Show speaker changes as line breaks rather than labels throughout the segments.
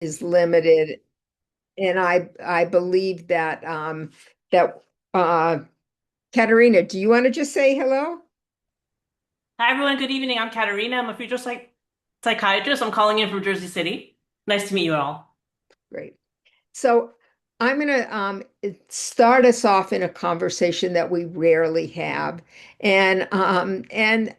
is limited, and I believe that that uh Katerina, do you want to just say hello?
Hi everyone, good evening. I'm Katarina. I'm a future psychiatrist. I'm calling in from Jersey City. Nice to meet you all.
Great. So I'm going to start us off in a conversation that we rarely have, and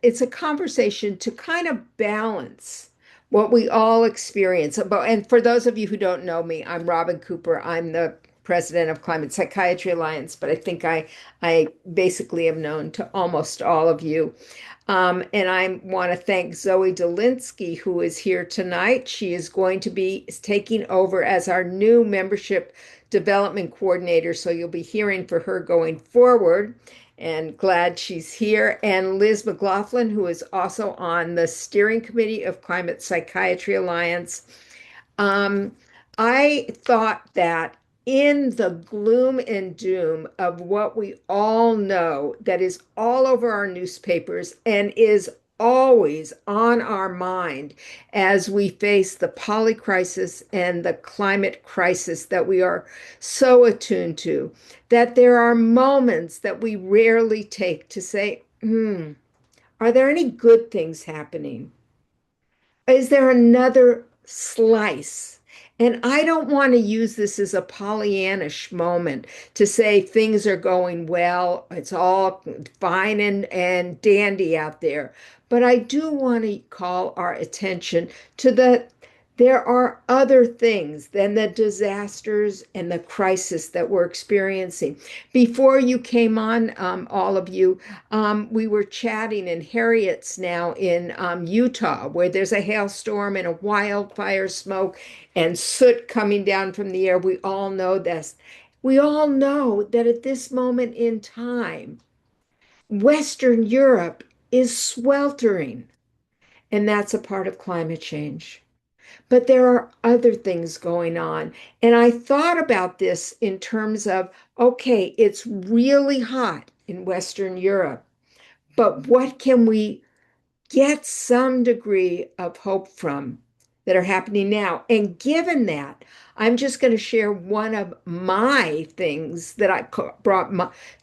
it's a conversation to kind of balance what we all experience. And for those of you who don't know me, I'm Robin Cooper. I'm the president of Climate Psychiatry Alliance, but I think I basically am known to almost all of you. And I want to thank Zoe Dolinsky, who is here tonight. She is going to be taking over as our new membership development coordinator. So you'll be hearing for her going forward. And glad she's here. And Liz McLaughlin, who is also on the steering committee of Climate Psychiatry Alliance. Um, I thought that in the gloom and doom of what we all know, that is all over our newspapers and is always on our mind as we face the poly crisis and the climate crisis that we are so attuned to, that there are moments that we rarely take to say, are there any good things happening? Is there another slice? And I don't want to use this as a Pollyannish moment to say things are going well, it's all fine and dandy out there. But I do want to call our attention to there are other things than the disasters and the crisis that we're experiencing. Before you came on, all of you, we were chatting, and Harriet's now in Utah, where there's a hailstorm and a wildfire smoke and soot coming down from the air. We all know this. We all know that at this moment in time, Western Europe is sweltering, and that's a part of climate change. But there are other things going on. And I thought about this in terms of okay, it's really hot in Western Europe, but what can we get some degree of hope from that are happening now? And given that, I'm just going to share one of my things that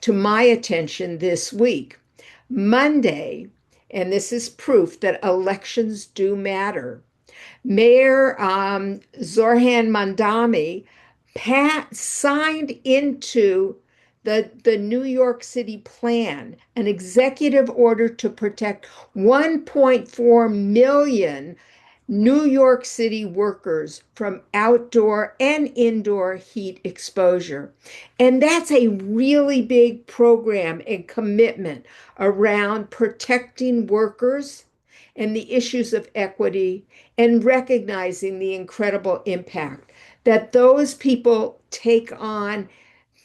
to my attention this week. Monday, and this is proof that elections do matter. Mayor Zorhan Mandami signed into the New York City plan an executive order to protect 1.4 million New York City workers from outdoor and indoor heat exposure. And that's a really big program and commitment around protecting workers and the issues of equity and recognizing the incredible impact that those people take on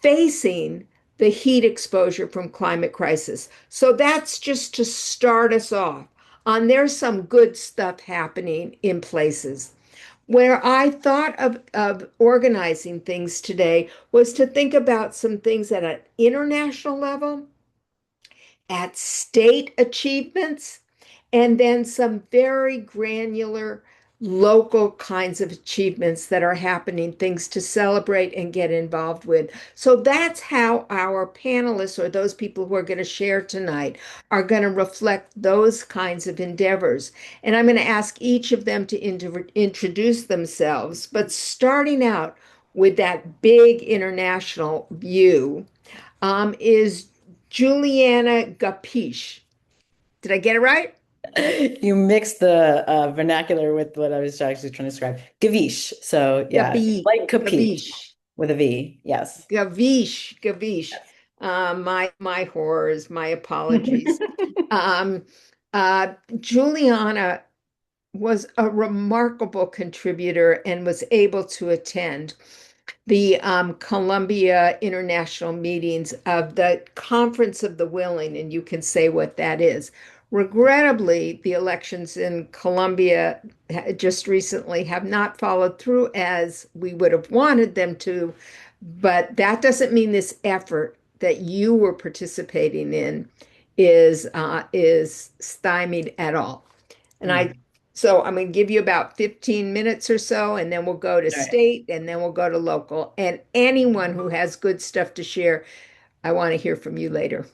facing the heat exposure from climate crisis. So that's just to start us off on there's some good stuff happening in places. Where I thought of organizing things today was to think about some things at an international level, at state achievements, and then some very granular local kinds of achievements that are happening, things to celebrate and get involved with. So that's how our panelists, or those people who are going to share tonight, are going to reflect those kinds of endeavors. And I'm going to ask each of them to introduce themselves, but starting out with that big international view is Julianna Gapish. Did I get it right?
You mixed the vernacular with what I was actually trying to describe. Gwiszcz. So yeah, like capiche
Gavish,
with a V. Yes.
Gavish. My horrors, my apologies. Um, Juliana was a remarkable contributor and was able to attend the Columbia International meetings of the Conference of the Willing, and you can say what that is. Regrettably, the elections in Colombia just recently have not followed through as we would have wanted them to, but that doesn't mean this effort that you were participating in is stymied at all. And I
Mm.
So I'm going to give you about 15 minutes or so, and then we'll go to
All right.
state, and then we'll go to local. And anyone who has good stuff to share, I want to hear from you later.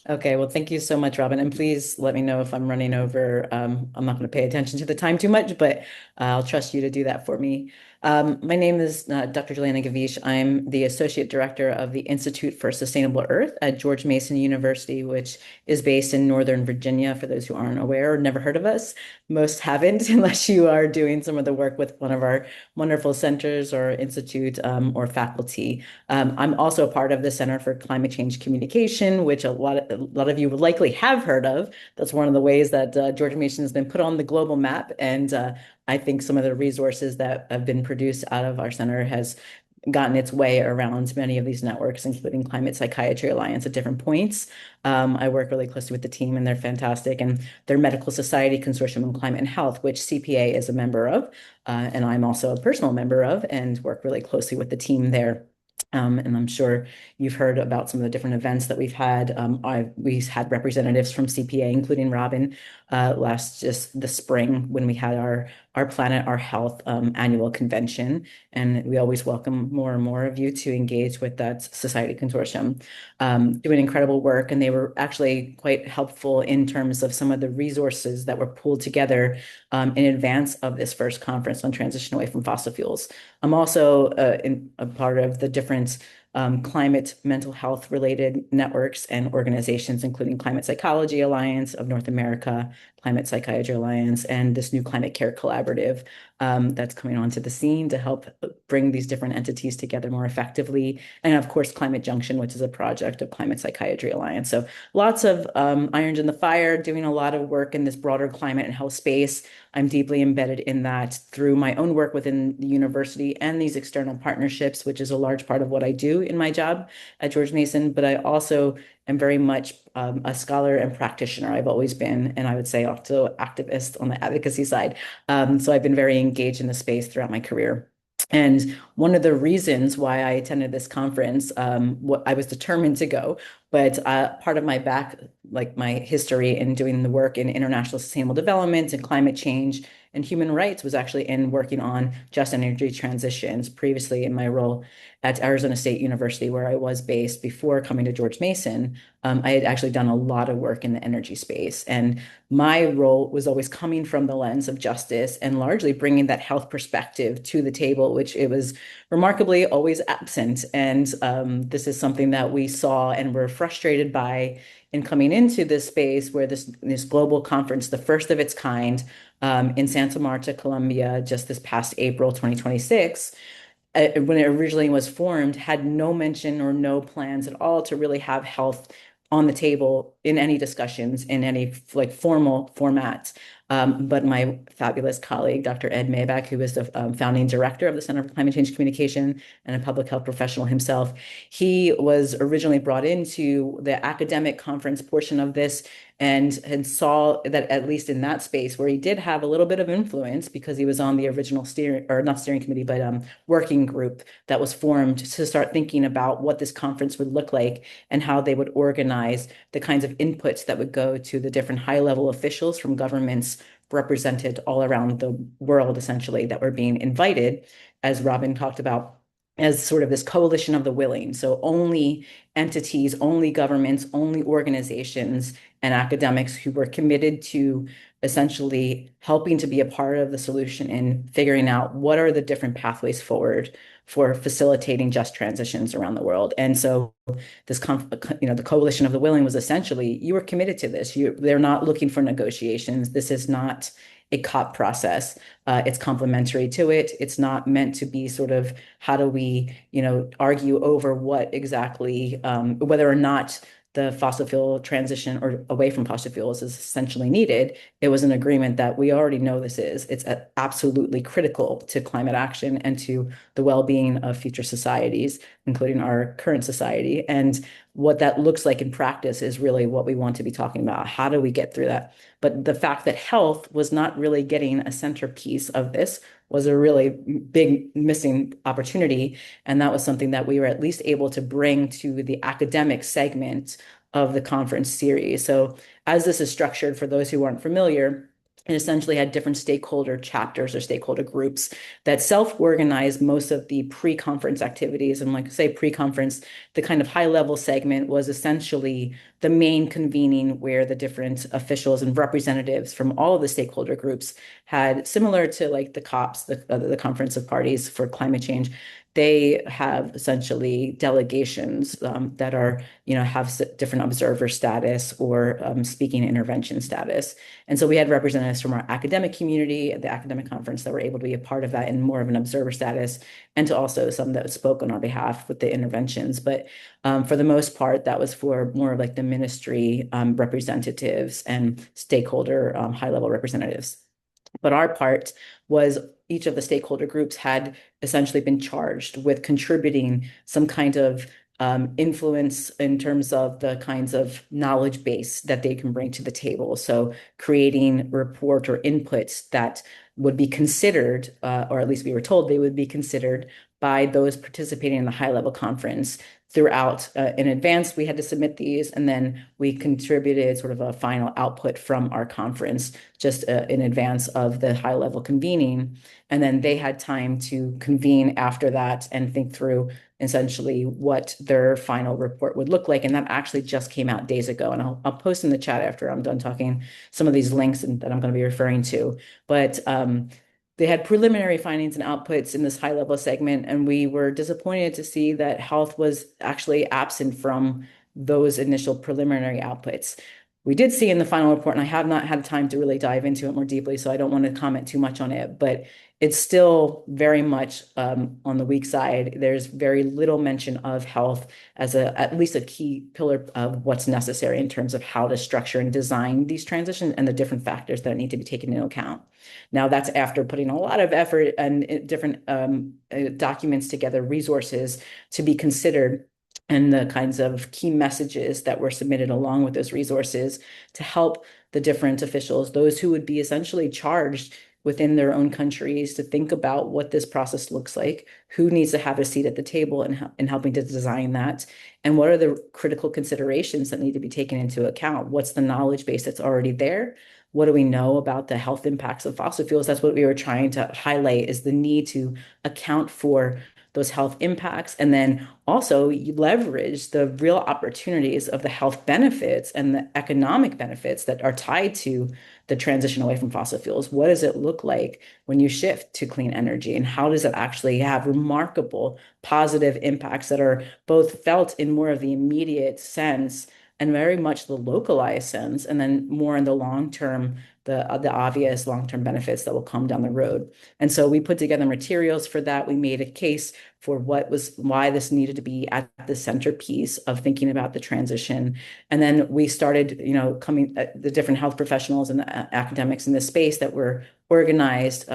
Okay, well, thank you so much, Robin. And please let me know if I'm running over. I'm not going to pay attention to the time too much, but I'll trust you to do that for me. My name is Dr. Julianna Gwiszcz. I'm the Associate Director of the Institute for Sustainable Earth at George Mason University, which is based in Northern Virginia, for those who aren't aware or never heard of us. Most haven't, unless you are doing some of the work with one of our wonderful centers or institute or faculty. I'm also a part of the Center for Climate Change Communication, which a lot of you would likely have heard of. That's one of the ways that George Mason has been put on the global map. And I think some of the resources that have been produced out of our center has gotten its way around many of these networks, including Climate Psychiatry Alliance at different points. I work really closely with the team, and they're fantastic. And their Medical Society Consortium on Climate and Health, which CPA is a member of, and I'm also a personal member of, and work really closely with the team there. And I'm sure you've heard about some of the different events that we've had. We've had representatives from CPA, including Robin, last just the spring when we had our Planet, Our Health annual convention. And we always welcome more and more of you to engage with that Society Consortium. Doing incredible work. And they were actually quite helpful in terms of some of the resources that were pulled together in advance of this first conference on transition away from fossil fuels. I'm also a part of the different climate mental health related networks and organizations, including Climate Psychology Alliance of North America, Climate Psychiatry Alliance, and this new Climate Care Collaborative that's coming onto the scene to help bring these different entities together more effectively. And of course, Climate Junction, which is a project of Climate Psychiatry Alliance. So lots of irons in the fire, doing a lot of work in this broader climate and health space. I'm deeply embedded in that through my own work within the university and these external partnerships, which is a large part of what I do in my job at George Mason. But I also am very much a scholar and practitioner. I've always been, and I would say also activist on the advocacy side. So I've been very engaged in the space throughout my career. And one of the reasons why I attended this conference, what I was determined to go, but part of my history in doing the work in international sustainable development and climate change and human rights was actually in working on just energy transitions previously in my role at Arizona State University, where I was based before coming to George Mason. I had actually done a lot of work in the energy space. And my role was always coming from the lens of justice and largely bringing that health perspective to the table, which it was remarkably always absent. And this is something that we saw and were frustrated by in coming into this space where this global conference, the first of its kind, in Santa Marta, Colombia, just this past April 2026, when it originally was formed, had no mention or no plans at all to really have health on the table in any discussions in any like formal formats. But my fabulous colleague, Dr. Ed Maybach, who is the founding director of the Center for Climate Change Communication and a public health professional himself, he was originally brought into the academic conference portion of this and saw that at least in that space where he did have a little bit of influence because he was on the original steering or not steering committee, but working group that was formed to start thinking about what this conference would look like and how they would organize the kinds of inputs that would go to the different high-level officials from governments represented all around the world, essentially, that were being invited, as Robin talked about, as sort of this coalition of the willing. So only entities, only governments, only organizations and academics who were committed to essentially helping to be a part of the solution and figuring out what are the different pathways forward for facilitating just transitions around the world. And so the coalition of the willing was essentially, you were committed to this. They're not looking for negotiations. This is not a COP process. It's complementary to it. It's not meant to be sort of how do we, argue over what exactly, whether or not the fossil fuel transition or away from fossil fuels is essentially needed. It was an agreement that we already know this is. It's absolutely critical to climate action and to the well-being of future societies, including our current society. And what that looks like in practice is really what we want to be talking about. How do we get through that? But the fact that health was not really getting a centerpiece of this was a really big missing opportunity. And that was something that we were at least able to bring to the academic segment of the conference series. So as this is structured, for those who aren't familiar, It essentially had different stakeholder chapters or stakeholder groups that self-organized most of the pre-conference activities. And like I say, pre-conference, the kind of high-level segment was essentially the main convening where the different officials and representatives from all of the stakeholder groups had, similar to like the COPs, the Conference of Parties for Climate Change, they have essentially delegations that are, have different observer status or speaking intervention status. And so we had representatives from our academic community at the academic conference that were able to be a part of that in more of an observer status, and to also some that spoke on our behalf with the interventions. But for the most part, that was for more of like the ministry representatives and stakeholder high-level representatives. But our part was each of the stakeholder groups had essentially been charged with contributing some kind of influence in terms of the kinds of knowledge base that they can bring to the table. So creating report or inputs that would be considered, or at least we were told they would be considered by those participating in the high-level conference throughout. In advance, we had to submit these, and then we contributed sort of a final output from our conference just in advance of the high-level convening. And then they had time to convene after that and think through essentially what their final report would look like. And that actually just came out days ago. And I'll post in the chat after I'm done talking some of these links that I'm going to be referring to. But they had preliminary findings and outputs in this high-level segment, and we were disappointed to see that health was actually absent from those initial preliminary outputs. We did see in the final report, and I have not had time to really dive into it more deeply, so I don't want to comment too much on it, but it's still very much on the weak side. There's very little mention of health as at least a key pillar of what's necessary in terms of how to structure and design these transitions and the different factors that need to be taken into account. Now, that's after putting a lot of effort and different documents together, resources to be considered, and the kinds of key messages that were submitted along with those resources to help the different officials, those who would be essentially charged within their own countries, to think about what this process looks like, who needs to have a seat at the table in helping to design that, and what are the critical considerations that need to be taken into account. What's the knowledge base that's already there? What do we know about the health impacts of fossil fuels? That's what we were trying to highlight, is the need to account for those health impacts, and then also leverage the real opportunities of the health benefits and the economic benefits that are tied to the transition away from fossil fuels. What does it look like when you shift to clean energy, and how does it actually have remarkable positive impacts that are both felt in more of the immediate sense and very much the localized sense, and then more in the long term, the obvious long-term benefits that will come down the road. And so we put together materials for that. We made a case for why this needed to be at the centerpiece of thinking about the transition. And then we started, coming the different health professionals and academics in this space that were organized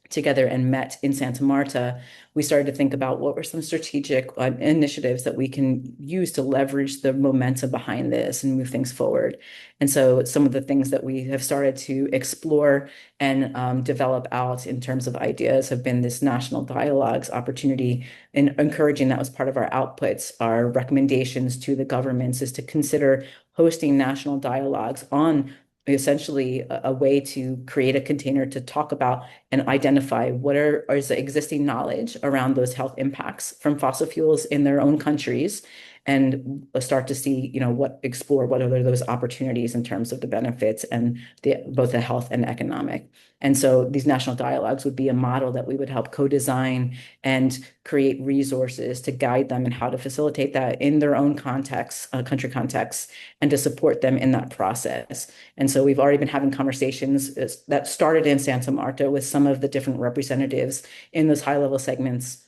together and met in Santa Marta. We started to think about what were some strategic initiatives that we can use to leverage the momentum behind this and move things forward. And so some of the things that we have started to explore and develop out in terms of ideas have been this national dialogues opportunity, and encouraging that was part of our outputs. Our recommendations to the governments is to consider hosting national dialogues on essentially a way to create a container to talk about and identify what is the existing knowledge around those health impacts from fossil fuels in their own countries, and start to see, explore what are those opportunities in terms of the benefits and both the health and economic. And so these national dialogues would be a model that we would help co-design and create resources to guide them in how to facilitate that in their own context, country contexts, and to support them in that process. And so we've already been having conversations that started in Santa Marta with some of the different representatives in those high-level segments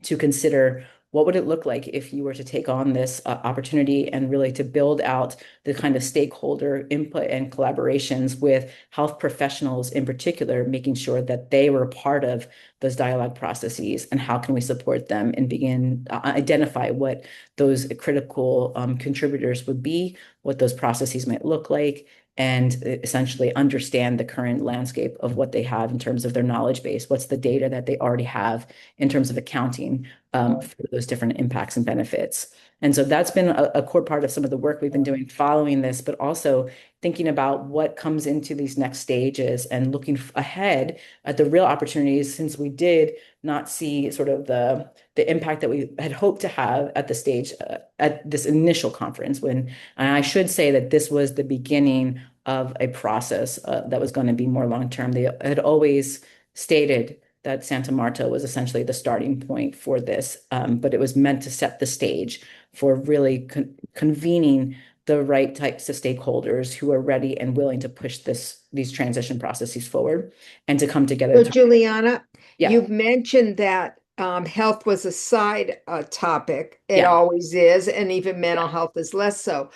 to consider what would it look like if you were to take on this opportunity, and really to build out the kind of stakeholder input and collaborations with health professionals in particular, making sure that they were part of those dialogue processes, and how can we support them and begin identify what those critical contributors would be, what those processes might look like, and essentially understand the current landscape of what they have in terms of their knowledge base. What's the data that they already have in terms of accounting for those different impacts and benefits. And so that's been a core part of some of the work we've been doing following this, but also thinking about what comes into these next stages and looking ahead at the real opportunities, since we did not see sort of the impact that we had hoped to have at the stage at this initial conference. And I should say that this was the beginning of a process that was going to be more long term. They had always stated that Santa Marta was essentially the starting point for this, but it was meant to set the stage for really convening the right types of stakeholders who are ready and willing to push these transition processes forward and to come together
So,
to,
Juliana,
yeah,
you've mentioned that health was a side topic. It
yeah,
always is, and even mental
yeah,
health is less so.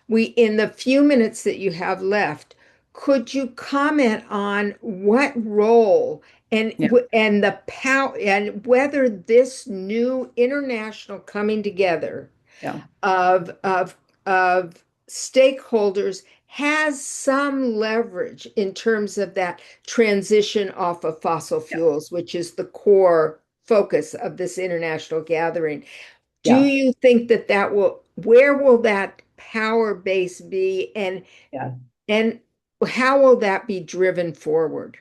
In the few minutes that you have left, could you comment on what role
yeah,
and the power and whether this new international coming together
yeah,
of of of stakeholders has some leverage in terms of that transition off of fossil
yeah,
fuels, which is the core focus of this international gathering. Do
yeah,
you think that where will that power base be,
yeah.
and how will that be driven forward?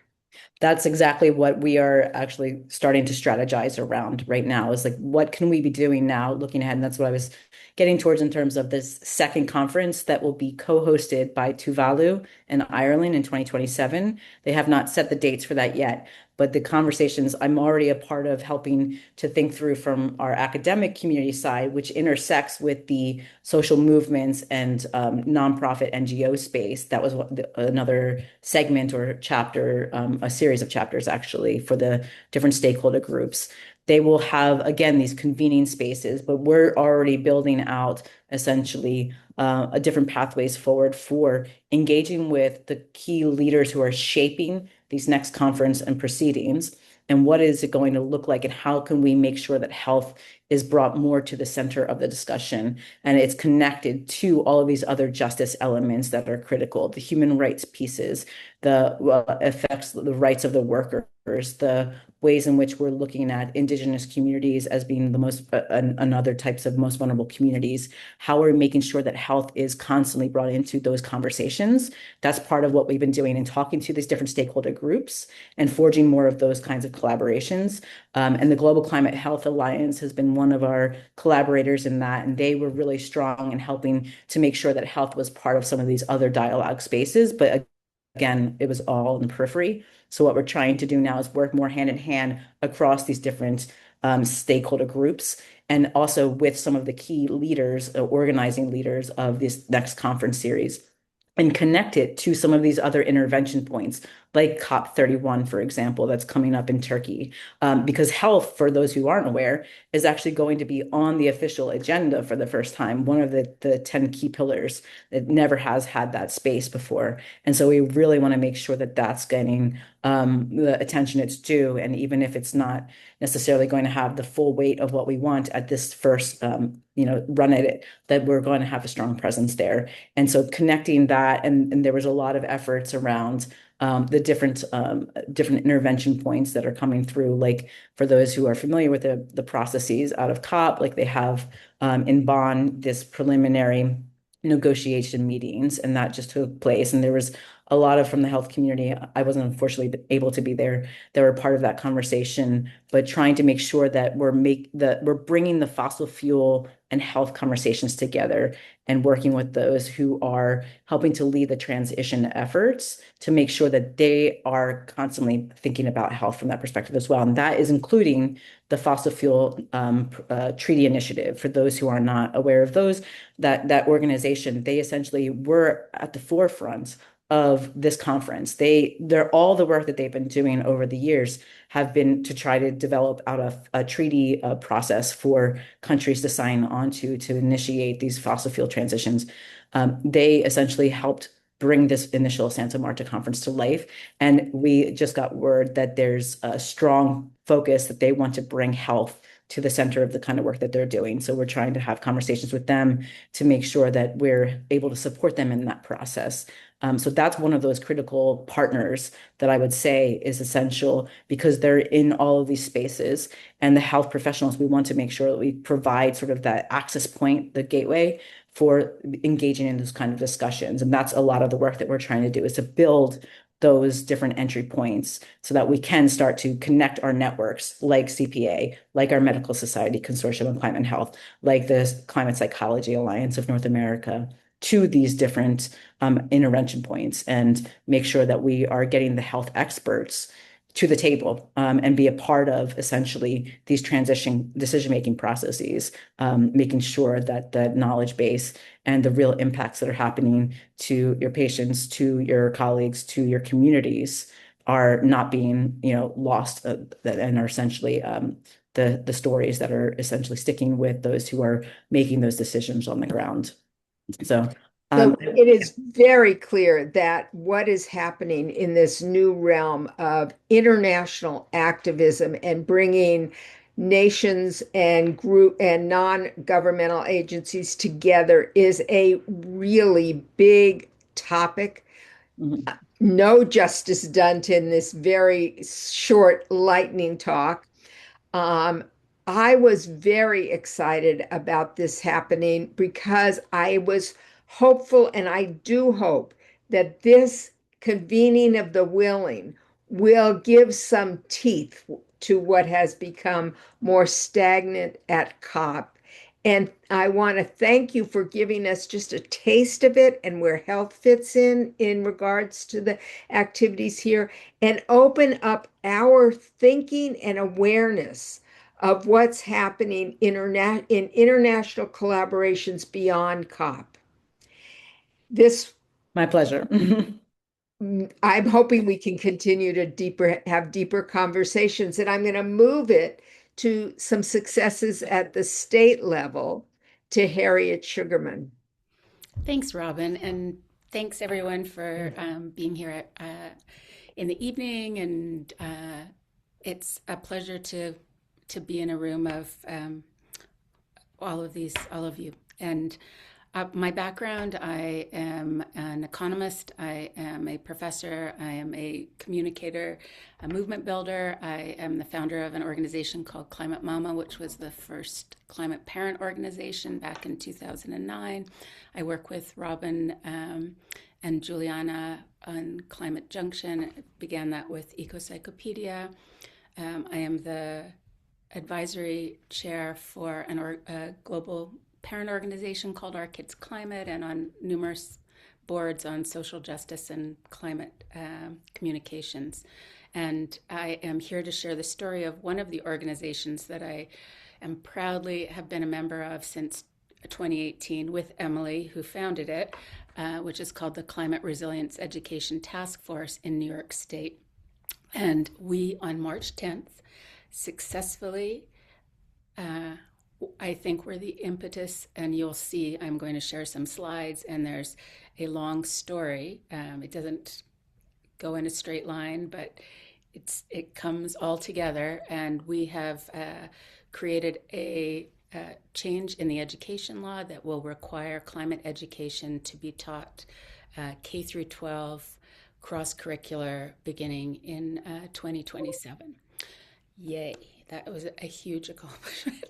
That's exactly what we are actually starting to strategize around right now is like, what can we be doing now looking ahead? And that's what I was getting towards in terms of this second conference that will be co-hosted by Tuvalu and Ireland in 2027. They have not set the dates for that yet, but the conversations I'm already a part of helping to think through from our academic community side, which intersects with the social movements and nonprofit NGO space. That was another segment or chapter, a series of chapters actually for the different stakeholder groups. They will have, again, these convening spaces, but we're already building out essentially a different pathways forward for engaging with the key leaders who are shaping these next conference and proceedings. And what is it going to look like? And how can we make sure that health is brought more to the center of the discussion and it's connected to all of these other justice elements that are critical, the human rights pieces, the affects the rights of the workers, the ways in which we're looking at indigenous communities as being the most another types of most vulnerable communities. How are we making sure that health is constantly brought into those conversations? That's part of what we've been doing and talking to these different stakeholder groups and forging more of those kinds of collaborations. And the Global Climate Health Alliance has been one of our collaborators in that, and they were really strong in helping to make sure that health was part of some of these other dialogue spaces. But again, it was all in the periphery. So what we're trying to do now is work more hand in hand across these different stakeholder groups and also with some of the key leaders, organizing leaders of this next conference series and connect it to some of these other intervention points, like COP31, for example, that's coming up in Turkey. Because health, for those who aren't aware, is actually going to be on the official agenda for the first time, one of the 10 key pillars that never has had that space before. And so we really want to make sure that that's getting the attention it's due. And even if it's not necessarily going to have the full weight of what we want at this first, run at it, that we're going to have a strong presence there. And so connecting that, and there was a lot of efforts around the different intervention points that are coming through. Like for those who are familiar with the processes out of COP, like they have in Bonn this preliminary negotiation meetings, and that just took place. And there was a lot of from the health community. I wasn't unfortunately able to be there. They were part of that conversation, but trying to make sure that we're bringing the fossil fuel and health conversations together and working with those who are helping to lead the transition efforts to make sure that they are constantly thinking about health from that perspective as well. And that is including the fossil fuel treaty initiative. For those who are not aware of those, that organization, they essentially were at the forefront of this conference. They're all the work that they've been doing over the years have been to try to develop out a treaty process for countries to sign on to initiate these fossil fuel transitions. They essentially helped bring this initial Santa Marta conference to life. And we just got word that there's a strong focus that they want to bring health to the center of the kind of work that they're doing. So we're trying to have conversations with them to make sure that we're able to support them in that process. So that's one of those critical partners that I would say is essential because they're in all of these spaces. And the health professionals, we want to make sure that we provide sort of that access point, the gateway for engaging in those kind of discussions. And that's a lot of the work that we're trying to do is to build those different entry points so that we can start to connect our networks like CPA, like our Medical Society Consortium on Climate and Health, like the Climate Psychology Alliance of North America, to these different intervention points and make sure that we are getting the health experts to the table and be a part of essentially these transition decision-making processes, making sure that the knowledge base and the real impacts that are happening to your patients, to your colleagues, to your communities are not being, lost and are essentially the stories that are essentially sticking with those who are making those decisions on the ground. So
So it is very clear that what is happening in this new realm of international activism and bringing nations and group and non-governmental agencies together is a really big topic.
mhm.
No justice done to in this very short lightning talk. Um, I was very excited about this happening because I was hopeful, and I do hope that this convening of the willing will give some teeth to what has become more stagnant at COP. And I want to thank you for giving us just a taste of it and where health fits in regards to the activities here, and open up our thinking and awareness of what's happening in international collaborations beyond COP. This,
My pleasure.
I'm hoping we can continue to have deeper conversations, and I'm going to move it to some successes at the state level to Harriet Shugarman.
Thanks, Robin, and thanks everyone for being here in the evening. And it's a pleasure to be in a room of all of you. And my background, I am an economist, I am a professor, I am a communicator, a movement builder. I am the founder of an organization called Climate Mama, which was the first climate parent organization back in 2009. I work with Robin and Julianna on Climate Junction. I began that with Ecocyclopedia. I am the advisory chair for a global parent organization called Our Kids Climate, and on numerous boards on social justice and climate communications. And I am here to share the story of one of the organizations that I am proudly have been a member of since 2018 with Emily, who founded it, which is called the Climate Resilience Education Task Force in New York State. And we, on March 10th, successfully I think we're the impetus, and you'll see I'm going to share some slides, and there's a long story. It doesn't go in a straight line, but it comes all together, and we have created a change in the education law that will require climate education to be taught K through 12, cross-curricular, beginning in 2027. Yay. That was a huge accomplishment,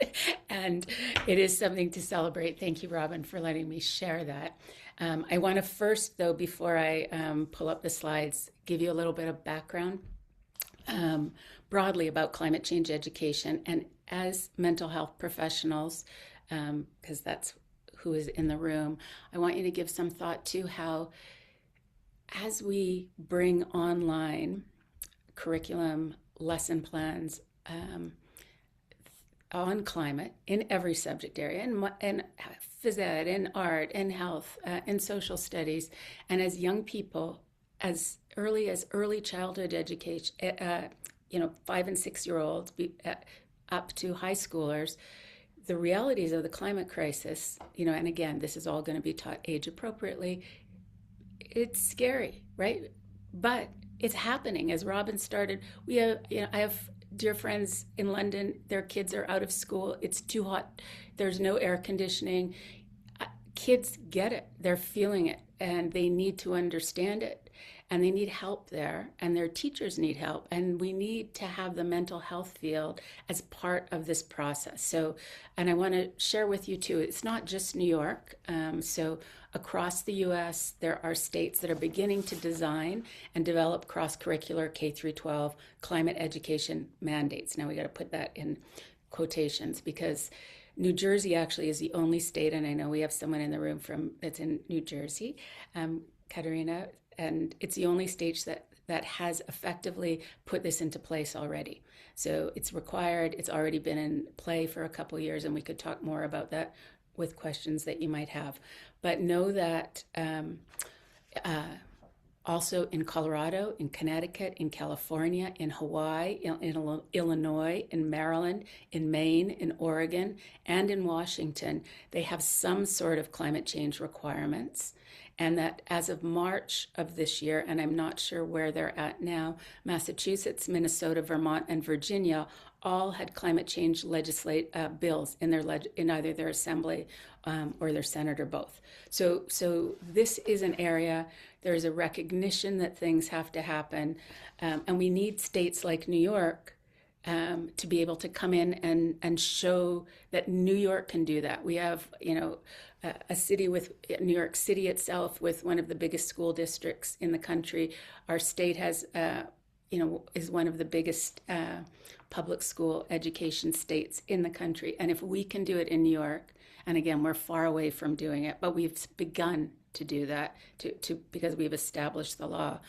and it is something to celebrate. Thank you, Robin, for letting me share that. I want to first, though, before I pull up the slides, give you a little bit of background broadly about climate change education. And as mental health professionals, because that's who is in the room, I want you to give some thought to how, as we bring online curriculum, lesson plans, on climate in every subject area, in phys ed, in art, in health, in social studies, and as young people, as early childhood education, 5 and 6 year olds, up to high schoolers, the realities of the climate crisis, and again, this is all going to be taught age appropriately. It's scary, right? But it's happening. As Robin started, I have dear friends in London, their kids are out of school. It's too hot. There's no air conditioning. Kids get it. They're feeling it, and they need to understand it, and they need help there, and their teachers need help, and we need to have the mental health field as part of this process. So, and I want to share with you too, it's not just New York. So across the US, there are states that are beginning to design and develop cross-curricular K through 12 climate education mandates. Now we got to put that in quotations, because New Jersey actually is the only state, and I know we have someone in the room that's in New Jersey, Katerina, and it's the only state that has effectively put this into place already. So it's required. It's already been in play for a couple of years, and we could talk more about that with questions that you might have. But know that also in Colorado, in Connecticut, in California, in Hawaii, in Illinois, in Maryland, in Maine, in Oregon, and in Washington, they have some sort of climate change requirements. And that as of March of this year, and I'm not sure where they're at now, Massachusetts, Minnesota, Vermont, and Virginia all had climate change bills in either their assembly or their Senate or both. So this is an area. There is a recognition that things have to happen, and we need states like New York to be able to come in and show that New York can do that. We have, a city with New York City itself with one of the biggest school districts in the country. Our state has, is one of the biggest public school education states in the country. And if we can do it in New York, and again, we're far away from doing it, but we've begun to do that because we've established the law.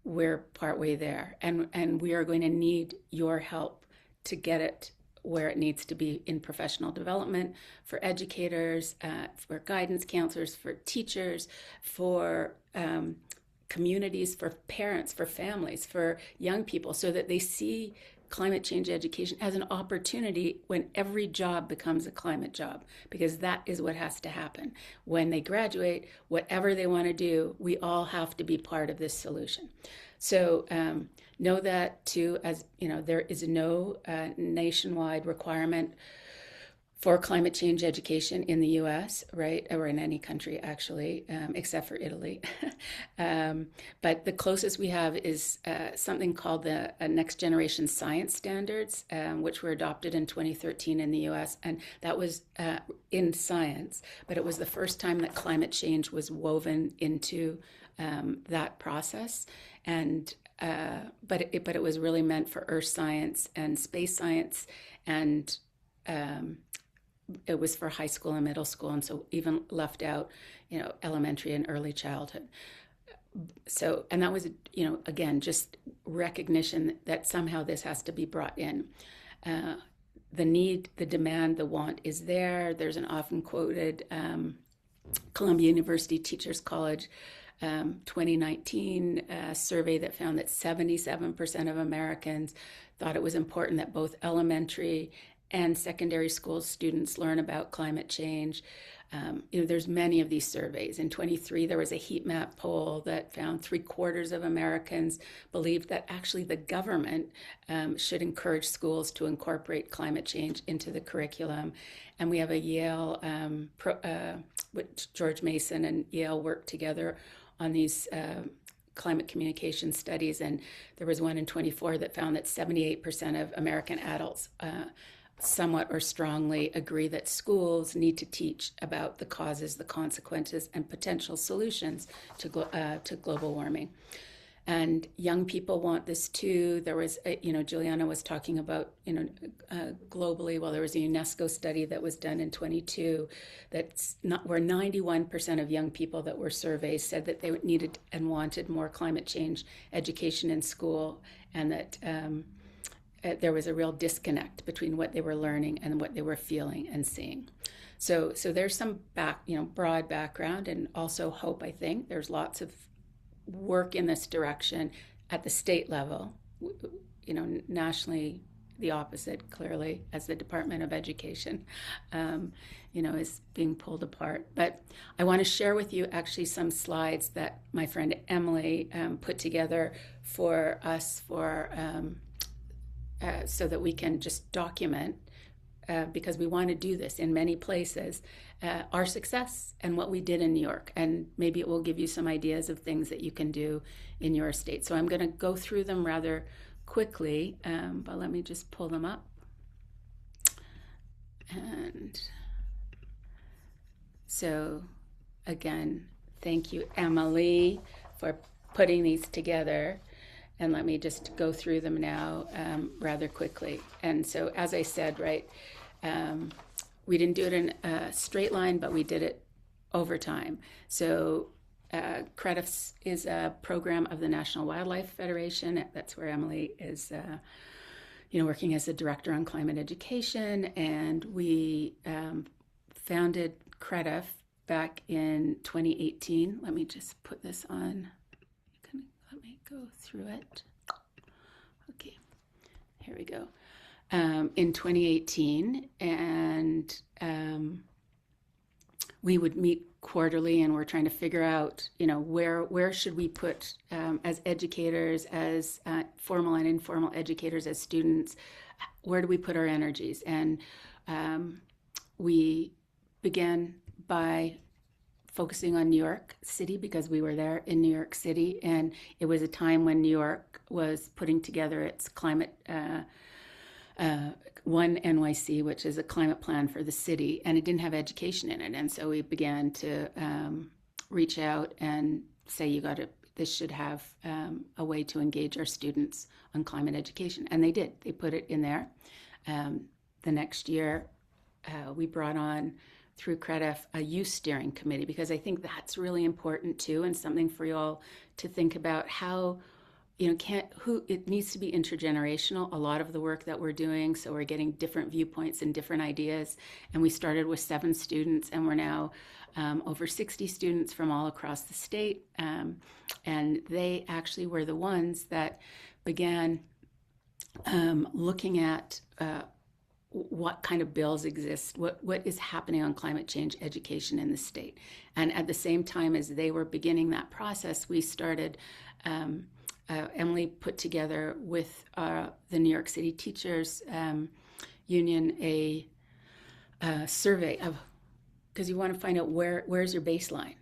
We're partway there, and we are going to need your help to get it where it needs to be in professional development, for educators, for guidance counselors, for teachers, for communities, for parents, for families, for young people, so that they see climate change education as an opportunity when every job becomes a climate job, because that is what has to happen. When they graduate, whatever they want to do, we all have to be part of this solution. So know that too, as there is no nationwide requirement for climate change education in the US, right? Or in any country, actually, except for Italy. But the closest we have is something called the Next Generation Science Standards, which were adopted in 2013 in the US. And that was in science, but it was the first time that climate change was woven into that process. And but it was really meant for earth science and space science, and it was for high school and middle school, and so even left out, elementary and early childhood. So, and that was, again, just recognition that somehow this has to be brought in. The need, the demand, the want is there. There's an often quoted Columbia University Teachers College 2019 survey that found that 77% of Americans thought it was important that both elementary and secondary school students learn about climate change. There's many of these surveys. In 23, there was a heat map poll that found 3/4 of Americans believed that actually the government should encourage schools to incorporate climate change into the curriculum. And we have a Yale, which George Mason and Yale worked together on these climate communication studies. And there was one in 24 that found that 78% of American adults somewhat or strongly agree that schools need to teach about the causes, the consequences, and potential solutions to global warming. And young people want this too. There was, Julianna was talking about, globally, well, there was a UNESCO study that was done in 22 where 91% of young people that were surveyed said that they needed and wanted more climate change education in school, and that there was a real disconnect between what they were learning and what they were feeling and seeing. So there's some broad background, and also hope. I think there's lots of work in this direction at the state level. Nationally, the opposite, clearly, as the Department of Education, is being pulled apart. But I want to share with you actually some slides that my friend Emily put together for us for so that we can just document, because we want to do this in many places, our success and what we did in New York. And maybe it will give you some ideas of things that you can do in your state. So I'm going to go through them rather quickly, but let me just pull them up. And so again, thank you, Emily, for putting these together. And let me just go through them now rather quickly. And so, as I said, right, we didn't do it in a straight line, but we did it over time. So CREDIFS is a program of the National Wildlife Federation. That's where Emily is working as a director on climate education. And we founded CREDIF back in 2018. Let me just put this on. Let me go through it. Okay, here we go. In 2018, and we would meet quarterly, and we're trying to figure out, where should we put, as educators, as formal and informal educators, as students, where do we put our energies? And we began by focusing on New York City because we were there in New York City, and it was a time when New York was putting together its climate One NYC, which is a climate plan for the city, and it didn't have education in it. And so we began to reach out and say, this should have a way to engage our students on climate education. And they did. They put it in there. The next year, we brought on, through CREDIF, a youth steering committee, because I think that's really important too, and something for you all to think about how, it needs to be intergenerational, a lot of the work that we're doing. So we're getting different viewpoints and different ideas. And we started with 7 students, and we're now over 60 students from all across the state. And they actually were the ones that began looking at what kind of bills exist, what is happening on climate change education in the state. And at the same time as they were beginning that process, we started, Emily put together with the New York City Teachers Union a survey of, because you want to find out where's your baseline.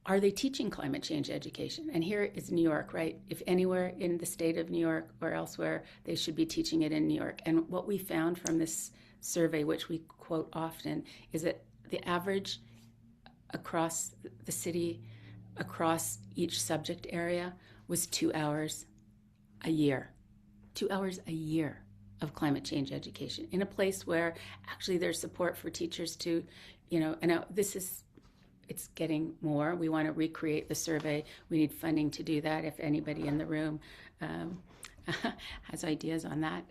Are they teaching climate change education? And here is New York, right? If anywhere in the state of New York or elsewhere, they should be teaching it in New York. And what we found from this survey, which we quote often, is that the average across the city, across each subject area, was 2 hours a year. 2 hours a year of climate change education in a place where actually there's support for teachers to, and it's getting more. We want to recreate the survey. We need funding to do that. If anybody in the room has ideas on that,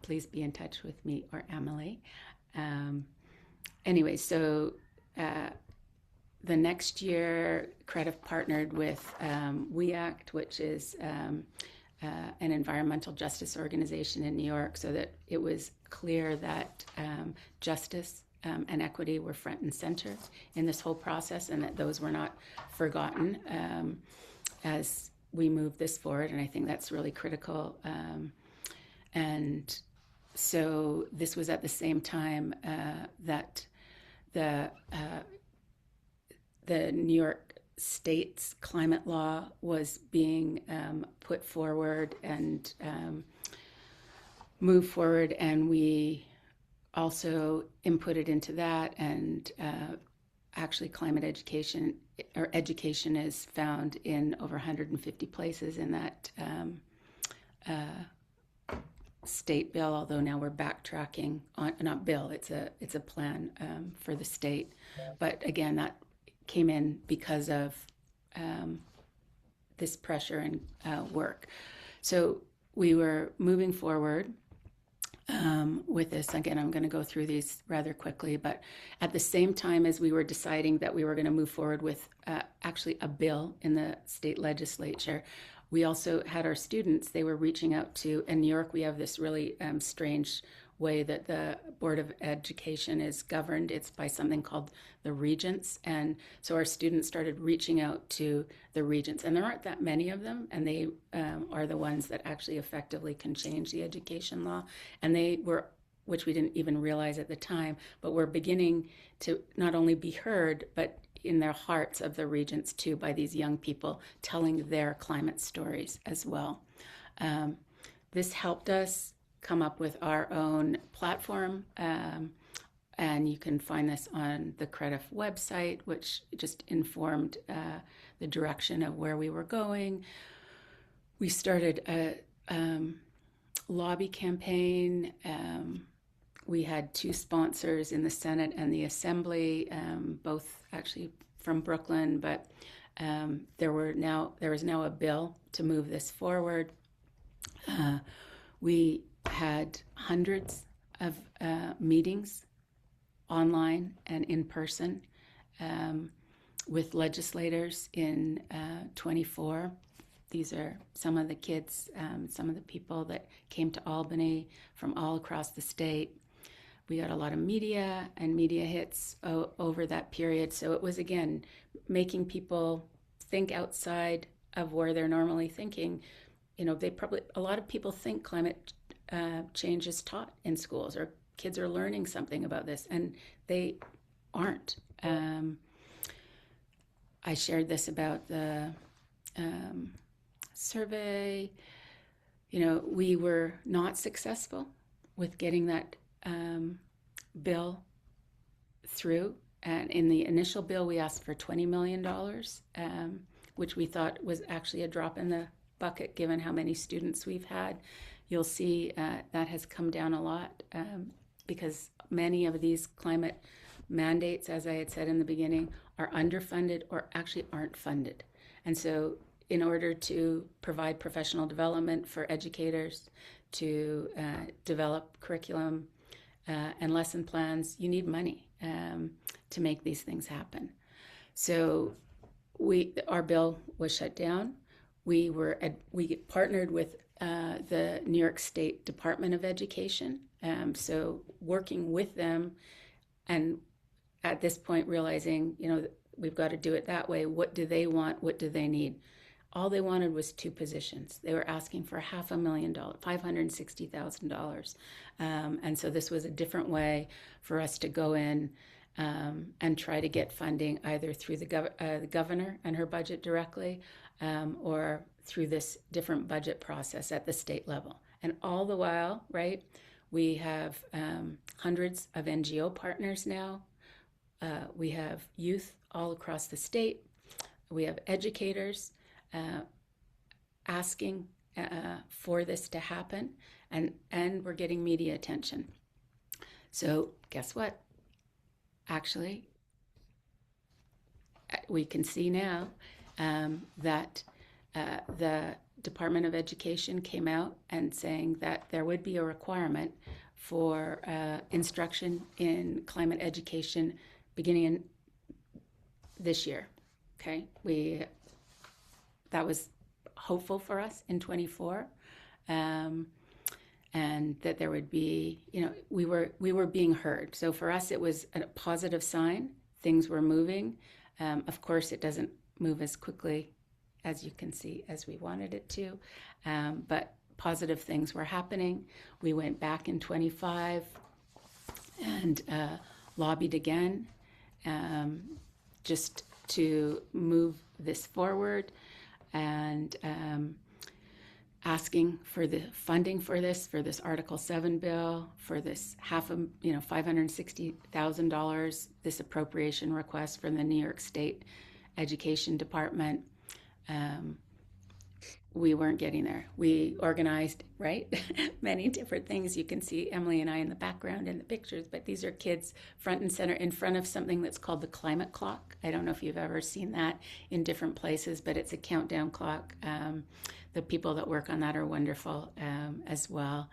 please be in touch with me or Emily. Anyway, so the next year, CREDIF partnered with WeAct, which is an environmental justice organization in New York, so that it was clear that justice and equity were front and center in this whole process, and that those were not forgotten as we move this forward. And I think that's really critical. And so this was at the same time that the New York State's climate law was being put forward and moved forward, and we also inputted into that. And actually climate education, or education, is found in over 150 places in that state bill, although now we're backtracking on, not bill, it's a plan for the state. But again, that came in because of this pressure and work. So we were moving forward with this. Again, I'm going to go through these rather quickly, but at the same time as we were deciding that we were going to move forward with actually a bill in the state legislature, we also had our students, they were reaching out to, in New York, we have this really strange way that the Board of Education is governed. It's by something called the regents. And so our students started reaching out to the regents. And there aren't that many of them, and they are the ones that actually effectively can change the education law. And they were, which we didn't even realize at the time, but we're beginning to not only be heard, but in their hearts of the regents too, by these young people telling their climate stories as well. This helped us come up with our own platform, and you can find this on the CREDF website, which just informed the direction of where we were going. We started a lobby campaign. We had 2 sponsors in the Senate and the Assembly, both actually from Brooklyn, but there was now a bill to move this forward. We had hundreds of meetings online and in person with legislators in 24. These are some of the kids, some of the people that came to Albany from all across the state. We got a lot of media and media hits over that period. So it was, again, making people think outside of where they're normally thinking. You know, a lot of people think climate change is taught in schools, or kids are learning something about this, and they aren't. I shared this about the survey. You know, we were not successful with getting that bill through. And in the initial bill, we asked for $20 million, which we thought was actually a drop in the bucket given how many students we've had. You'll see that has come down a lot because many of these climate mandates, as I had said in the beginning, are underfunded or actually aren't funded. And so in order to provide professional development for educators, to develop curriculum and lesson plans, you need money to make these things happen. So our bill was shut down. We partnered with the New York State Department of Education, so working with them, and at this point realizing, you know, we've got to do it that way. What do they want? What do they need? All they wanted was 2 positions. They were asking for $500,000, $560,000. And so this was a different way for us to go in and try to get funding either through the governor and her budget directly, or through this different budget process at the state level. And all the while, right, we have hundreds of NGO partners now. We have youth all across the state. We have educators asking for this to happen, and we're getting media attention. So guess what? Actually, we can see now that the Department of Education came out and saying that there would be a requirement for instruction in climate education beginning in this year. Okay, that was hopeful for us in 24, and that there would be, you know, we were being heard. So for us, it was a positive sign. Things were moving. Of course, it doesn't move as quickly as you can see as we wanted it to, but positive things were happening. We went back in 25 and lobbied again, just to move this forward, and asking for the funding for this Article 7 bill, for this $560,000, this appropriation request from the New York State Education Department. We weren't getting there. We organized, right? Many different things. You can see Emily and I in the background in the pictures, but these are kids front and center in front of something that's called the climate clock. I don't know if you've ever seen that in different places, but it's a countdown clock. The people that work on that are wonderful as well.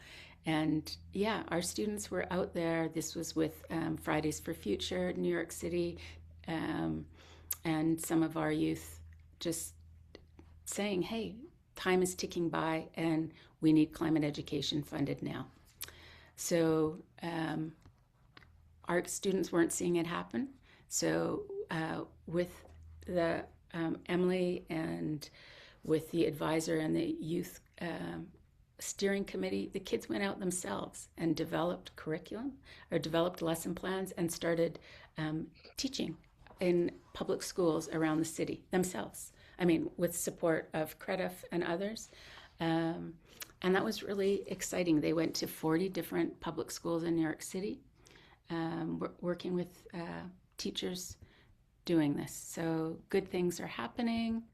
And yeah, our students were out there. This was with Fridays for Future, New York City, and some of our youth just saying, hey, time is ticking by and we need climate education funded now. So our students weren't seeing it happen. So with the Emily and with the advisor and the youth steering committee, the kids went out themselves and developed curriculum or developed lesson plans and started teaching in public schools around the city themselves. I mean, with support of CREDF and others. And that was really exciting. They went to 40 different public schools in New York City, working with teachers doing this. So good things are happening.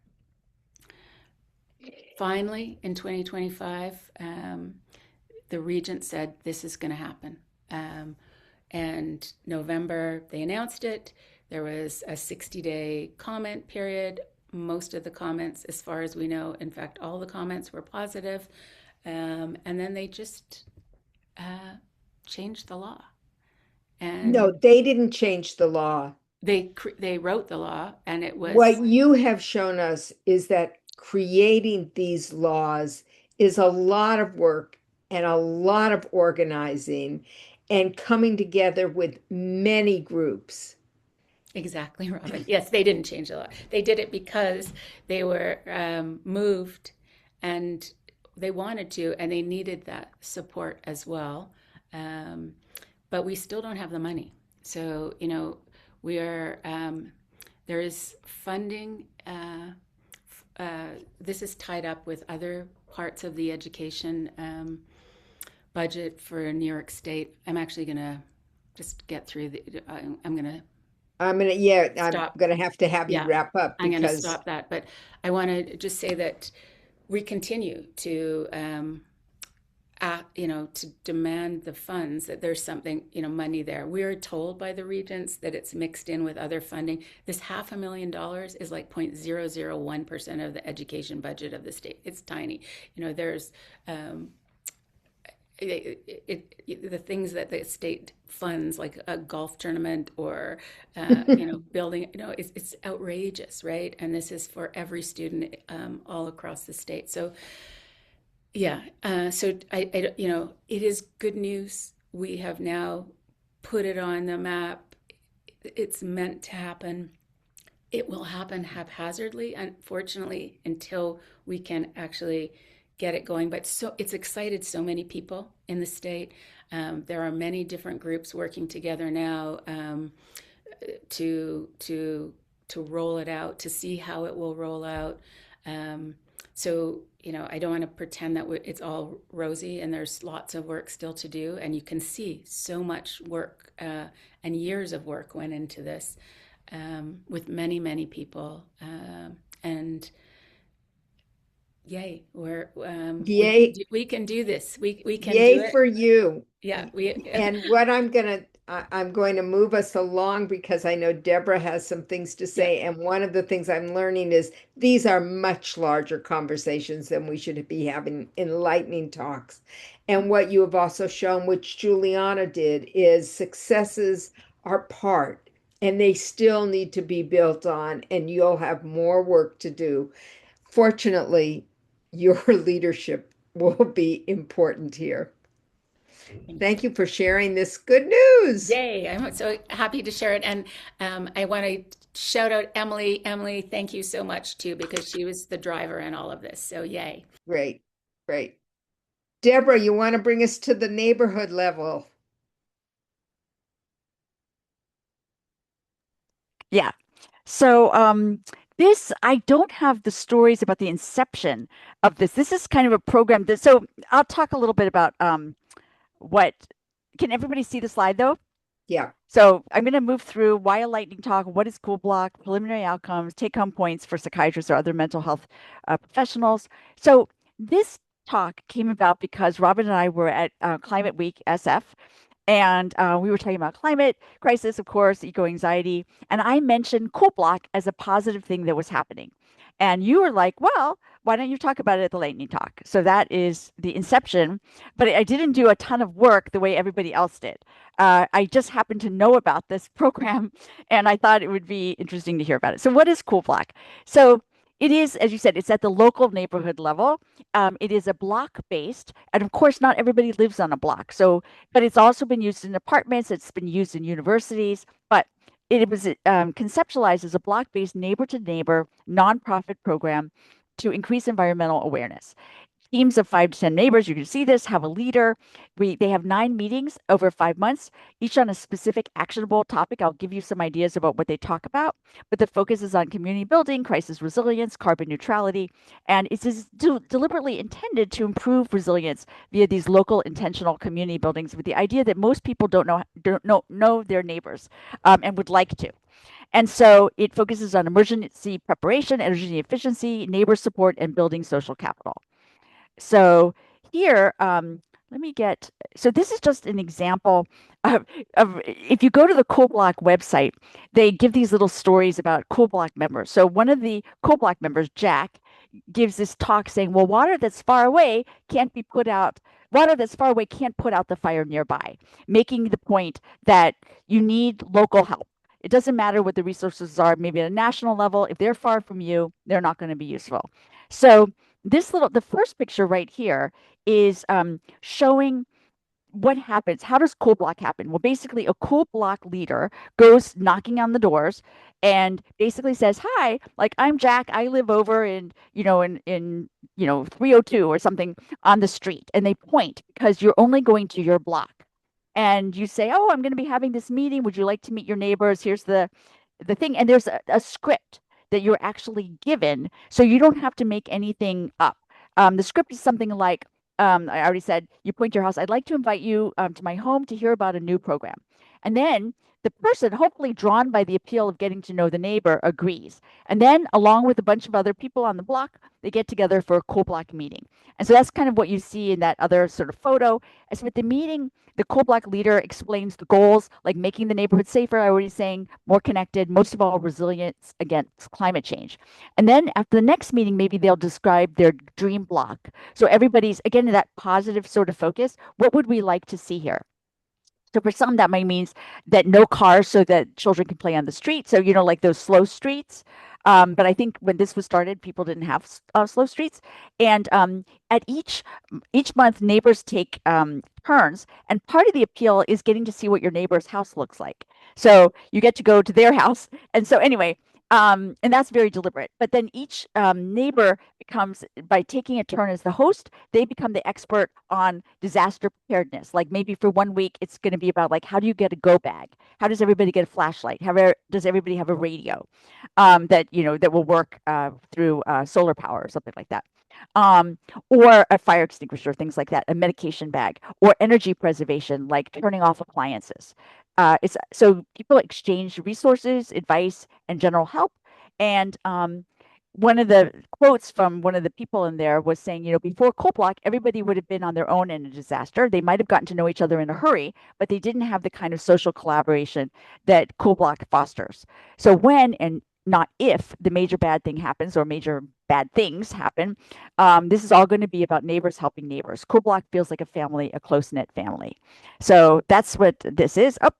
Finally, in 2025, the regent said this is going to happen. And November, they announced it. There was a 60-day comment period. Most of the comments, as far as we know, in fact, all the comments were positive. And then they just changed the law. And
No, they didn't change the law.
they wrote the law, and it was
What you have shown us is that creating these laws is a lot of work and a lot of organizing and coming together with many groups.
exactly, Robin. Yes, they didn't change the law. They did it because they were moved and they wanted to, and they needed that support as well. But we still don't have the money. So, we are, there is funding. This is tied up with other parts of the education budget for New York State. I'm actually going to just get through I'm going to
I'm gonna have to have you
Yeah,
wrap up
I'm going to
because
stop that. But I want to just say that we continue to, to demand the funds, that there's something, money there. We are told by the regents that it's mixed in with other funding. This $500,000 is like 0.001% of the education budget of the state. It's tiny. There's the things that the state funds, like a golf tournament or building, it's outrageous, right? And this is for every student all across the state. So yeah, so it is good news. We have now put it on the map. It's meant to happen. It will happen haphazardly, unfortunately, until we can actually get it going. But so it's excited so many people in the state. There are many different groups working together now to roll it out, to see how it will roll out. So I don't want to pretend that it's all rosy, and there's lots of work still to do. And you can see so much work and years of work went into this with many, many people. And yay,
yay,
we can do this. We can
yay
do it.
for you.
Yeah,
And what I'm going to move us along because I know Debra has some things to say.
Yeah.
And one of the things I'm learning is these are much larger conversations than we should be having in lightning talks. And what you have also shown, which Julianna did, is successes are part and they still need to be built on, and you'll have more work to do. Fortunately, your leadership will be important here. Thank you for sharing this good news.
Yay, I'm so happy to share it. And I want to shout out Emily. Emily, thank you so much too, because she was the driver in all of this. So yay.
Great, great. Debra, you want to bring us to the neighborhood level?
Yeah. So I don't have the stories about the inception of this. This is kind of a program so I'll talk a little bit about can everybody see the slide though?
Yeah.
So I'm going to move through why a lightning talk, what is Cool Block, preliminary outcomes, take-home points for psychiatrists or other mental health professionals. So this talk came about because Robin and I were at Climate Week SF, and we were talking about climate crisis, of course, eco-anxiety, and I mentioned Cool Block as a positive thing that was happening. And you were like, well, why don't you talk about it at the lightning talk? So that is the inception, but I didn't do a ton of work the way everybody else did. I just happened to know about this program, and I thought it would be interesting to hear about it. So what is Cool Block? So It is, as you said, it's at the local neighborhood level. It is a block based, and of course, not everybody lives on a block. So, but it's also been used in apartments. It's been used in universities. But it was conceptualized as a block based neighbor to neighbor nonprofit program to increase environmental awareness. Teams of 5 to 10 neighbors, you can see this, have a leader. They have 9 meetings over 5 months, each on a specific actionable topic. I'll give you some ideas about what they talk about, but the focus is on community building, crisis resilience, carbon neutrality, and it's deliberately intended to improve resilience via these local intentional community buildings with the idea that most people don't know their neighbors, and would like to. And so it focuses on emergency preparation, energy efficiency, neighbor support, and building social capital. So here, let me get, so this is just an example of if you go to the Cool Block website, they give these little stories about Cool Block members. So one of the Cool Block members, Jack, gives this talk saying, well, water that's far away can't be put out. Water that's far away can't put out the fire nearby, making the point that you need local help. It doesn't matter what the resources are, maybe at a national level. If they're far from you, they're not going to be useful. So the first picture right here is showing what happens. How does cool block happen? Well, basically, a cool block leader goes knocking on the doors and basically says, "Hi, like I'm Jack. I live over in 302 or something on the street." And they point because you're only going to your block. And you say, "Oh, I'm going to be having this meeting. Would you like to meet your neighbors? Here's the thing." And there's a script that you're actually given, so you don't have to make anything up. The script is something like, I already said, you point to your house. I'd like to invite you to my home to hear about a new program. And then the person, hopefully drawn by the appeal of getting to know the neighbor, agrees. And then, along with a bunch of other people on the block, they get together for a cool block meeting. And so that's kind of what you see in that other sort of photo. As with the meeting, the cool block leader explains the goals, like making the neighborhood safer, I already saying, more connected, most of all, resilience against climate change. And then after the next meeting, maybe they'll describe their dream block. So everybody's, again, in that positive sort of focus. What would we like to see here? So for some, that might means that no cars so that children can play on the street. So, like those slow streets. But I think when this was started, people didn't have slow streets. And at each month, neighbors take turns. And part of the appeal is getting to see what your neighbor's house looks like. So you get to go to their house. And so anyway, and that's very deliberate. But then each neighbor becomes, by taking a turn as the host, they become the expert on disaster preparedness. Like maybe for 1 week, it's going to be about like, how do you get a go bag? How does everybody get a flashlight? Does everybody have a radio that will work through solar power or something like that? Or a fire extinguisher, things like that, a medication bag, or energy preservation, like turning off appliances. It's so people exchange resources, advice, and general help. And one of the quotes from one of the people in there was saying, before Coal Block, everybody would have been on their own in a disaster. They might have gotten to know each other in a hurry, but they didn't have the kind of social collaboration that Coal Block fosters. So when and not if the major bad thing happens or major bad things happen, this is all going to be about neighbors helping neighbors. Cool Block feels like a family, a close-knit family. So that's what this is. Oh,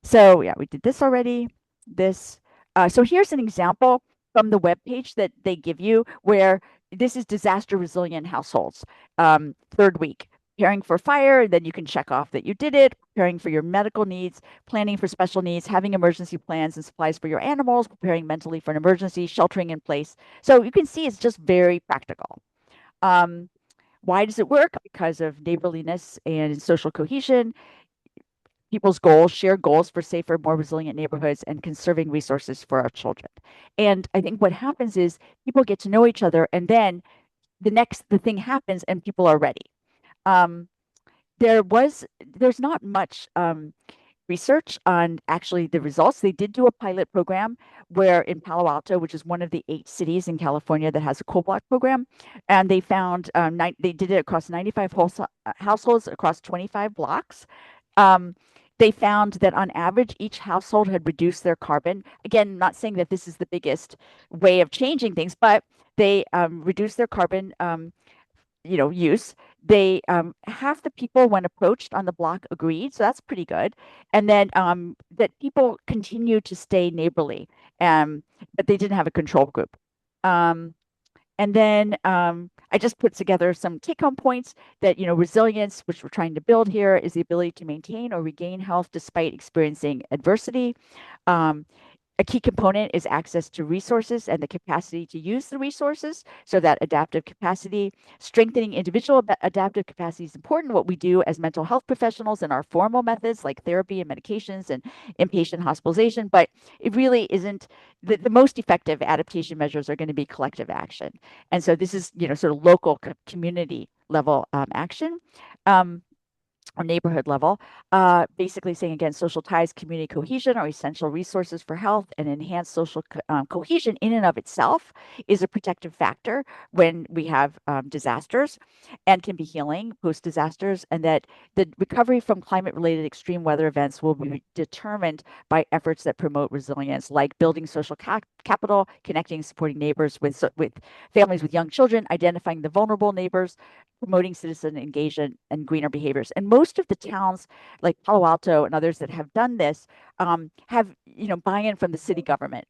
so yeah, we did this already. So here's an example from the web page that they give you where this is disaster resilient households. Third week, preparing for fire, and then you can check off that you did it, preparing for your medical needs, planning for special needs, having emergency plans and supplies for your animals, preparing mentally for an emergency, sheltering in place. So you can see it's just very practical. Why does it work? Because of neighborliness and social cohesion, people's goals, shared goals for safer, more resilient neighborhoods, and conserving resources for our children. And I think what happens is people get to know each other, and then the thing happens, and people are ready. There's not much research on actually the results. They did do a pilot program where in Palo Alto, which is one of the 8 cities in California that has a coal block program, and they found they did it across 95 households across 25 blocks. They found that on average, each household had reduced their carbon. Again, not saying that this is the biggest way of changing things, but they reduced their carbon use. They half the people when approached on the block agreed, so that's pretty good. And then that people continued to stay neighborly, but they didn't have a control group. And then I just put together some take-home points that, resilience, which we're trying to build here, is the ability to maintain or regain health despite experiencing adversity. Um, a key component is access to resources and the capacity to use the resources. So that adaptive capacity, strengthening individual adaptive capacity is important. What we do as mental health professionals in our formal methods like therapy and medications and inpatient hospitalization, but it really isn't the most effective adaptation measures are going to be collective action. And so this is, sort of local community level action. Or neighborhood level, basically saying again, social ties, community cohesion are essential resources for health, and enhanced social cohesion in and of itself is a protective factor when we have disasters and can be healing post disasters, and that the recovery from climate related extreme weather events will be determined by efforts that promote resilience, like building social capital, connecting, supporting neighbors with families with young children, identifying the vulnerable neighbors, promoting citizen engagement and greener behaviors. And most of the towns like Palo Alto and others that have done this have, buy-in from the city government.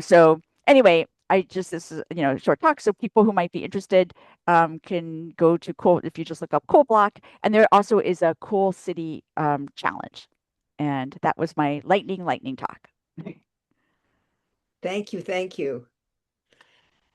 So anyway, this is, a short talk. So people who might be interested can go to Cool, if you just look up Cool Block. And there also is a Cool City challenge. And that was my lightning talk.
Thank you. Thank you.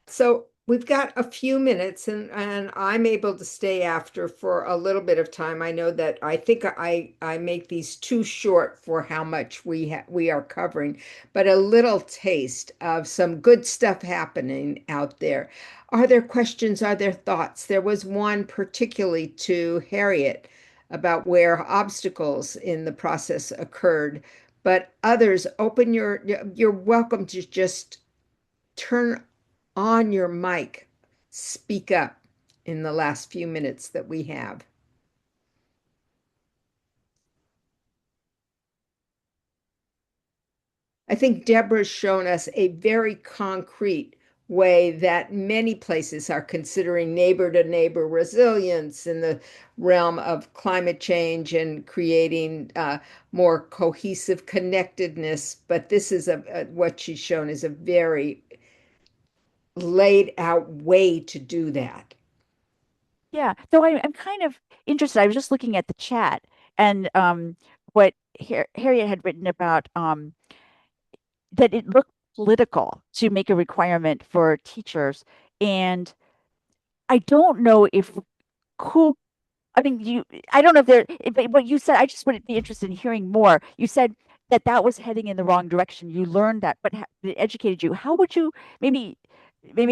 So we've got a few minutes and I'm able to stay after for a little bit of time. I know that I think I make these too short for how much we are covering, but a little taste of some good stuff happening out there. Are there questions? Are there thoughts? There was one particularly to Harriet about where obstacles in the process occurred, but others, you're welcome to just turn on your mic, speak up in the last few minutes that we have. I think Deborah's shown us a very concrete way that many places are considering neighbor to neighbor resilience in the realm of climate change and creating more cohesive connectedness. But this is what she's shown is a very laid out way to do that.
Yeah, though I'm kind of interested. I was just looking at the chat and what Harriet had written about that it looked political to make a requirement for teachers. And I don't know if cool, I mean, I don't know if there, but what you said, I just would be interested in hearing more. You said that that was heading in the wrong direction. You learned that, but it educated you. How would you, maybe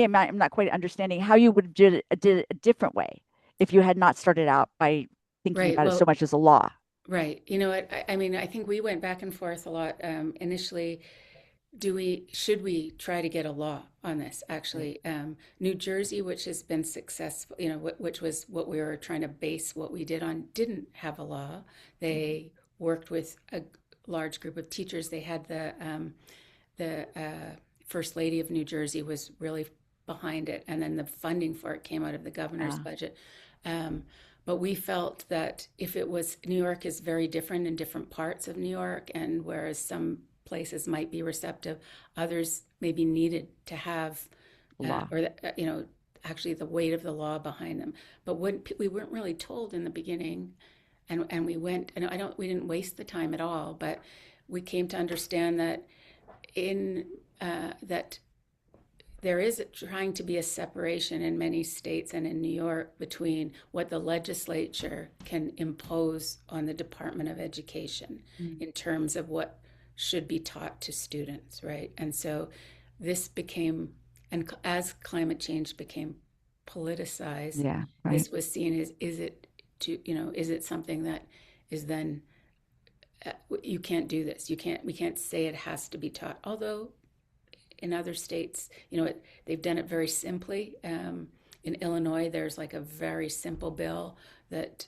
I'm not quite understanding how you would did it a different way if you had not started out by thinking
Right.
about it so
Well,
much as a law.
right. You know what? I mean, I think we went back and forth a lot. Initially, should we try to get a law on this? Actually, New Jersey, which has been successful, which was what we were trying to base what we did on, didn't have a law. They worked with a large group of teachers. They had the First Lady of New Jersey was really behind it, and then the funding for it came out of the governor's
Uh,
budget. Um, but we felt that if it was New York is very different in different parts of New York, and whereas some places might be receptive, others maybe needed to have,
law.
actually the weight of the law behind them. But when we weren't really told in the beginning, and we went, and we didn't waste the time at all, but we came to understand that in that there is trying to be a separation in many states and in New York between what the legislature can impose on the Department of Education
Mm.
in terms of what should be taught to students, right? And so this became, and as climate change became politicized,
Yeah, right.
this was seen as is it something that is then you can't do this. We can't say it has to be taught. Although in other states, they've done it very simply. In Illinois, there's like a very simple bill that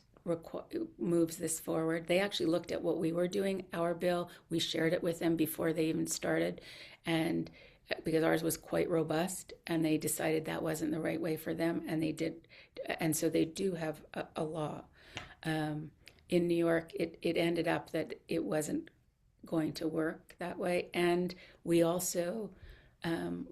moves this forward. They actually looked at what we were doing, our bill. We shared it with them before they even started. And because ours was quite robust, and they decided that wasn't the right way for them. And they did. And so they do have a law. In New York, it ended up that it wasn't going to work that way. And we also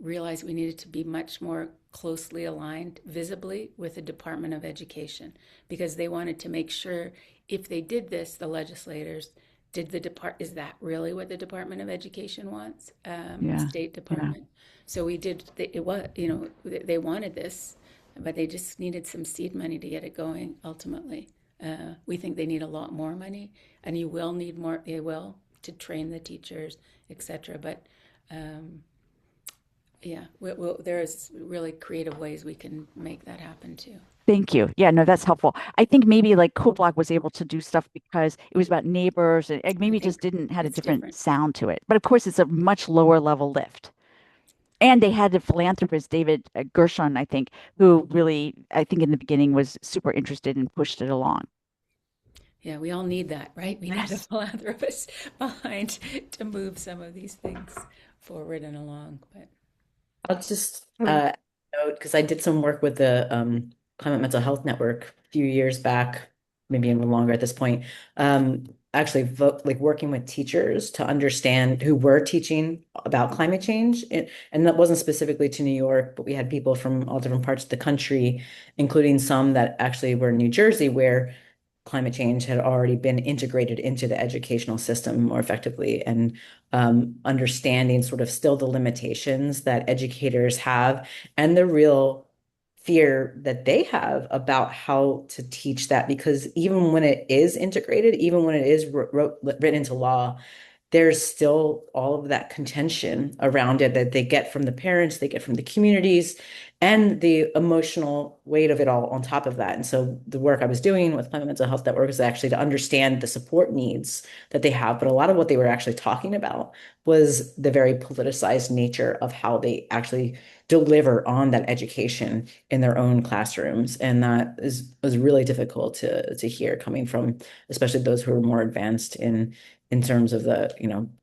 realized we needed to be much more closely aligned visibly with the Department of Education, because they wanted to make sure if they did this, the legislators, is that really what the Department of Education wants?
Yeah.
State
Yeah.
Department. So we did, it was, you know, they wanted this, but they just needed some seed money to get it going ultimately. We think they need a lot more money, and you will need more, they will, to train the teachers, etc. But um, yeah, there's really creative ways we can make that happen too.
Thank you. Yeah, no, that's helpful. I think maybe like Cool Blog was able to do stuff because it was about neighbors and
I
maybe just
think
didn't had a
it's
different
different.
sound to it. But of course, it's a much lower level lift. And they had a philanthropist, David Gershon, I think, who really, I think in the beginning was super interested and pushed it along.
Yeah, we all need that, right? We need a
Yes.
philanthropist behind to move some of these things forward and along. But
I'll just
Um,
note because I did some work with the Climate Mental Health Network a few years back, maybe even longer at this point. Actually, like working with teachers to understand who were teaching about climate change, and that wasn't specifically to New York, but we had people from all different parts of the country, including some that actually were in New Jersey, where climate change had already been integrated into the educational system more effectively, and understanding sort of still the limitations that educators have and the real fear that they have about how to teach that, because even when it is integrated, even when it is written into law, there's still all of that contention around it that they get from the parents, they get from the communities, and the emotional weight of it all on top of that. And so the work I was doing with Climate Mental Health Network is actually to understand the support needs that they have. But a lot of what they were actually talking about was the very politicized nature of how they actually deliver on that education in their own classrooms. And that was really difficult to hear coming from, especially those who are more advanced in terms of the,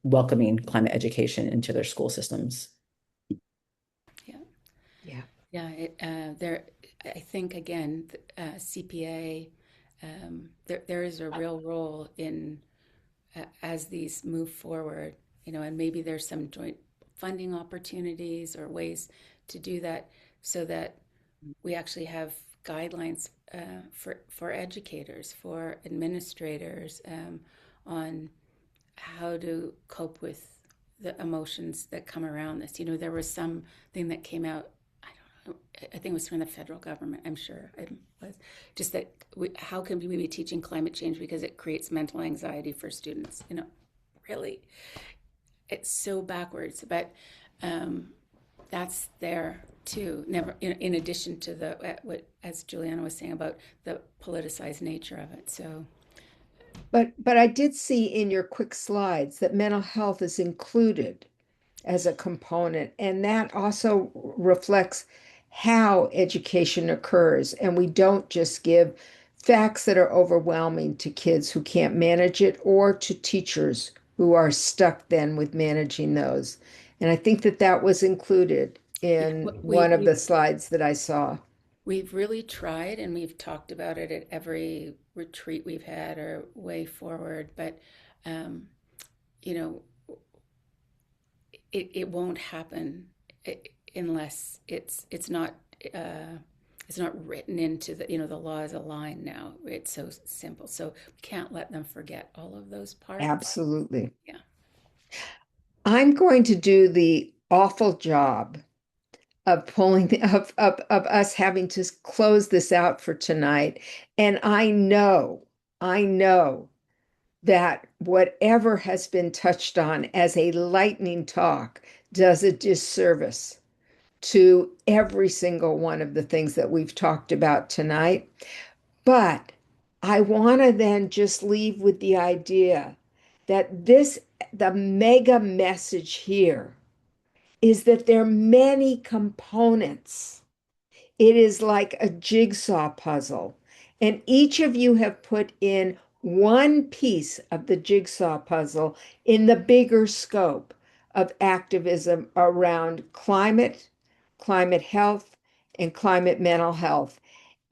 welcoming climate education into their school systems.
yeah,
yeah.
yeah, there. I think again, CPA. There is a real role in as these move forward. You know, and maybe there's some joint funding opportunities or ways to do that, so that we actually have guidelines for educators, for administrators, on how to cope with the emotions that come around this. You know, there was something that came out, I don't know, I think it was from the federal government, I'm sure it was, just that how can we be teaching climate change because it creates mental anxiety for students? You know, really, it's so backwards, but um, that's there too. Never, in addition to the what, as Juliana was saying about the politicized nature of it. So
But I did see in your quick slides that mental health is included as a component, and that also reflects how education occurs. And we don't just give facts that are overwhelming to kids who can't manage it or to teachers who are stuck then with managing those. And I think that that was included
yeah,
in one of the slides that I saw.
we've really tried, and we've talked about it at every retreat we've had or way forward. But um, you know, it won't happen unless it's not. It's not written into the, the law is a line now. It's so simple. So we can't let them forget all of those parts.
Absolutely.
Yeah.
I'm going to do the awful job of pulling of us having to close this out for tonight. And I know that whatever has been touched on as a lightning talk does a disservice to every single one of the things that we've talked about tonight. But I want to then just leave with the idea that the mega message here is that there are many components. It is like a jigsaw puzzle. And each of you have put in one piece of the jigsaw puzzle in the bigger scope of activism around climate, climate health, and climate mental health,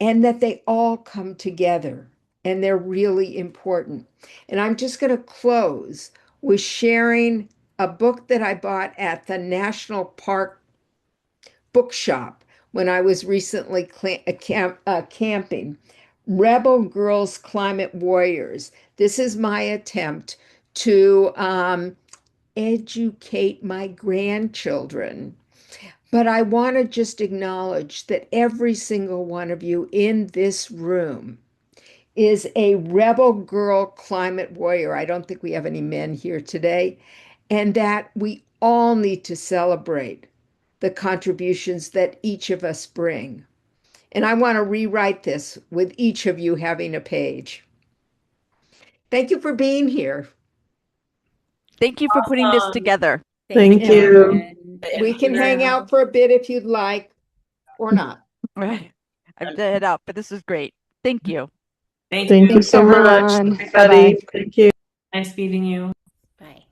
and that they all come together and they're really important. And I'm just going to close with sharing a book that I bought at the National Park bookshop when I was recently camping. Rebel Girls Climate Warriors. This is my attempt to educate my grandchildren. But I want to just acknowledge that every single one of you in this room is a rebel girl climate warrior. I don't think we have any men here today, and that we all need to celebrate the contributions that each of us bring. And I want to rewrite this with each of you having a page. Thank you for being here.
Thank you for putting this
Um,
together.
Thank
Thank
you,
And
you.
Robin.
we
thank you
can
very
hang
much.
out for a bit if you'd like or not.
Right. I'm to head out, but this was great. Thank you.
Thank
Thank you
you.
Thanks,
so much,
everyone.
everybody.
Bye-bye.
Thank you.
Nice meeting you.
Bye.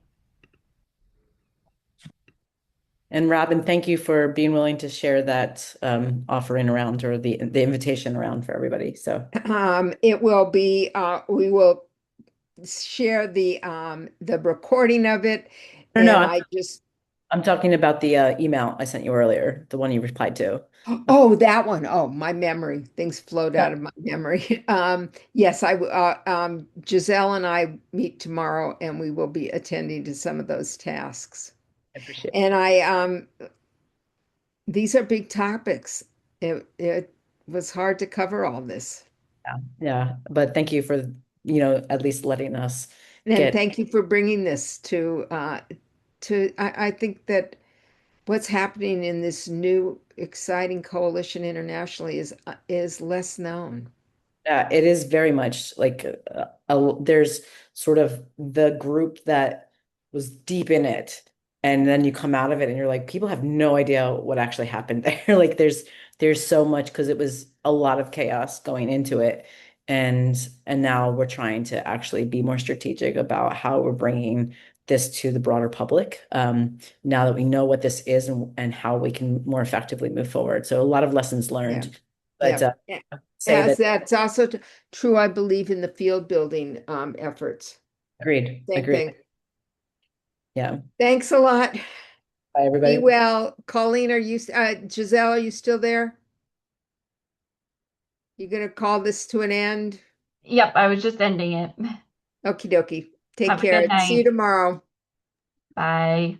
And Robin, thank you for being willing to share that offering around, or the invitation around for everybody. So
It will be, we will share the recording of it.
no, no,
And I just,
I'm talking about the email I sent you earlier, the one you replied to.
oh, that one. Oh, my memory. Things flowed
Yeah,
out of my memory. Yes, Giselle and I meet tomorrow and we will be attending to some of those tasks.
I appreciate it.
And these are big topics. It was hard to cover all this.
Yeah, yeah. But thank you for, at least letting us
And
get.
thank you for bringing this I think that what's happening in this new exciting coalition internationally is less known.
Yeah, it is very much like there's sort of the group that was deep in it, and then you come out of it and you're like, people have no idea what actually happened there. Like there's so much, because it was a lot of chaos going into it, and now we're trying to actually be more strategic about how we're bringing this to the broader public. Now that we know what this is, and how we can more effectively move forward. So a lot of lessons
Yeah.
learned, but
Yeah.
say
As
that.
that's also true, I believe, in the field building efforts.
Agreed.
Same
Agreed.
thing.
Yeah.
Thanks a lot.
Bye,
Be
everybody.
well. Colleen, Giselle, are you still there? You gonna call this to an end?
Yep, I was just ending it.
Okie dokie. Take
Have a
care.
good
See you
night.
tomorrow.
Bye.